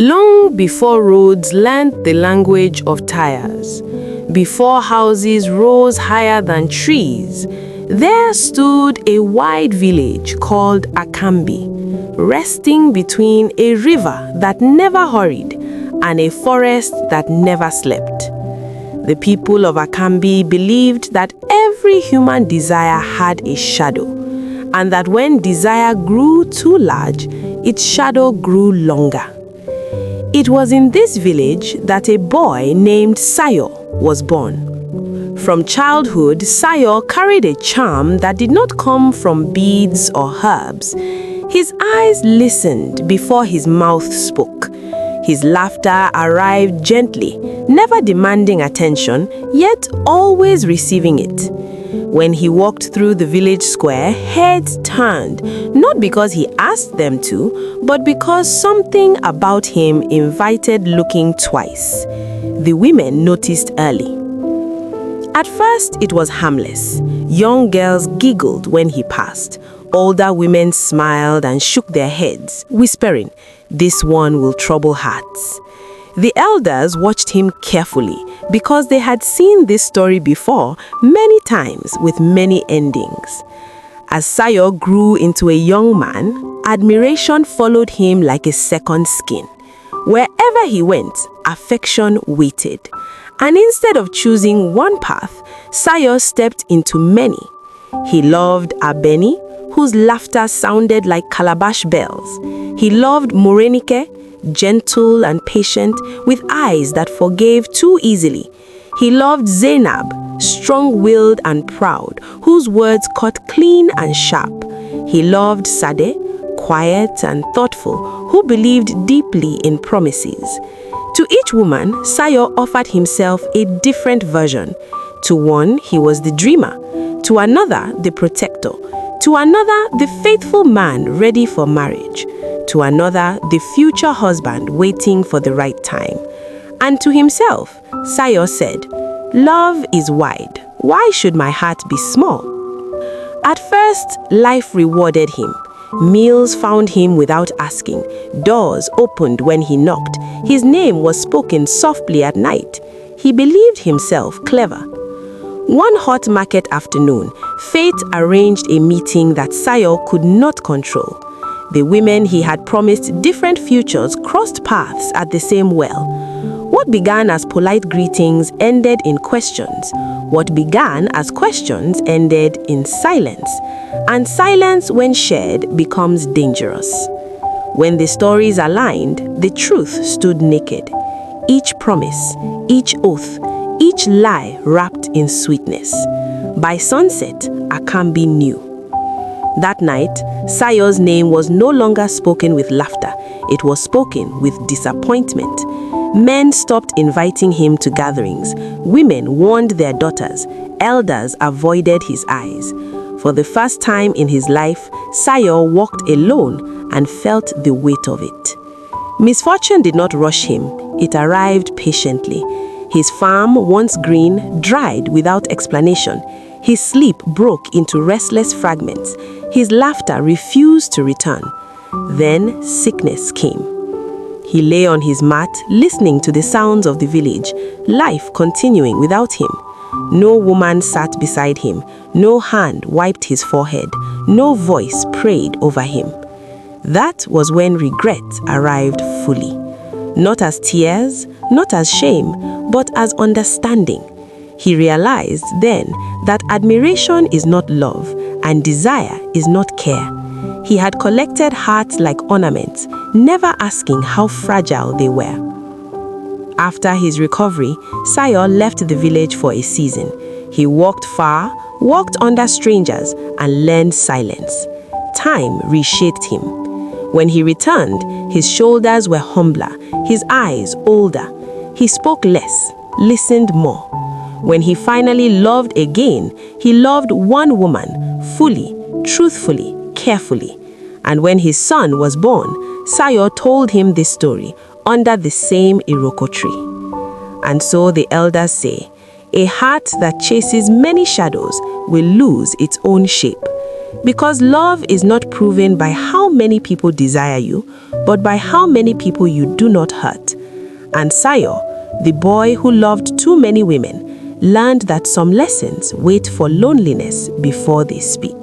Long before roads learned the language of tires, before houses rose higher than trees, there stood a wide village called Akambi, resting between a river that never hurried and a forest that never slept. The people of Akambi believed that every human desire had a shadow, and that when desire grew too large, its shadow grew longer. It was in this village that a boy named Sayo was born. From childhood, Sayo carried a charm that did not come from beads or herbs. His eyes listened before his mouth spoke. His laughter arrived gently, never demanding attention, yet always receiving it. When he walked through the village square, heads turned, not because he asked them to, but because something about him invited looking twice. The women noticed early. At first, it was harmless. Young girls giggled when he passed. Older women smiled and shook their heads, whispering, "This one will trouble hearts." The elders watched him carefully because they had seen this story before many times with many endings. As Sayo grew into a young man, admiration followed him like a second skin. Wherever he went, affection waited. And instead of choosing one path, Sayo stepped into many. He loved Abeni, whose laughter sounded like calabash bells. He loved Morenike, gentle and patient, with eyes that forgave too easily. He loved Zainab, strong-willed and proud, whose words cut clean and sharp. He loved Sade, quiet and thoughtful, who believed deeply in promises. To each woman, Sayo offered himself a different version. To one, he was the dreamer. To another, the protector. To another, the faithful man ready for marriage. To another, the future husband waiting for the right time. And to himself, Sayo said, "Love is wide. Why should my heart be small?" At first, life rewarded him. Meals found him without asking. Doors opened when he knocked. His name was spoken softly at night. He believed himself clever. One hot market afternoon, fate arranged a meeting that Sayo could not control. The women he had promised different futures crossed paths at the same well. What began as polite greetings ended in questions. What began as questions ended in silence. And silence, when shared, becomes dangerous. When the stories aligned, the truth stood naked. Each promise, each oath, each lie wrapped in sweetness. By sunset, Akambi knew. That night, Sayo's name was no longer spoken with laughter. It was spoken with disappointment. Men stopped inviting him to gatherings. Women warned their daughters. Elders avoided his eyes. For the first time in his life, Sayo walked alone and felt the weight of it. Misfortune did not rush him. It arrived patiently. His farm, once green, dried without explanation. His sleep broke into restless fragments. His laughter refused to return. Then sickness came. He lay on his mat, listening to the sounds of the village, life continuing without him. No woman sat beside him. No hand wiped his forehead. No voice prayed over him. That was when regret arrived fully. Not as tears, not as shame, but as understanding. He realized then that admiration is not love and desire is not care. He had collected hearts like ornaments, never asking how fragile they were. After his recovery, Sayo left the village for a season. He walked far, walked under strangers, and learned silence. Time reshaped him. When he returned, his shoulders were humbler, his eyes older. He spoke less, listened more. When he finally loved again, he loved one woman, fully, truthfully, carefully. And when his son was born, Sayo told him this story under the same Iroko tree. And so the elders say, a heart that chases many shadows will lose its own shape. Because love is not proven by how many people desire you, but by how many people you do not hurt. And Sayo, the boy who loved too many women, learned that some lessons wait for loneliness before they speak.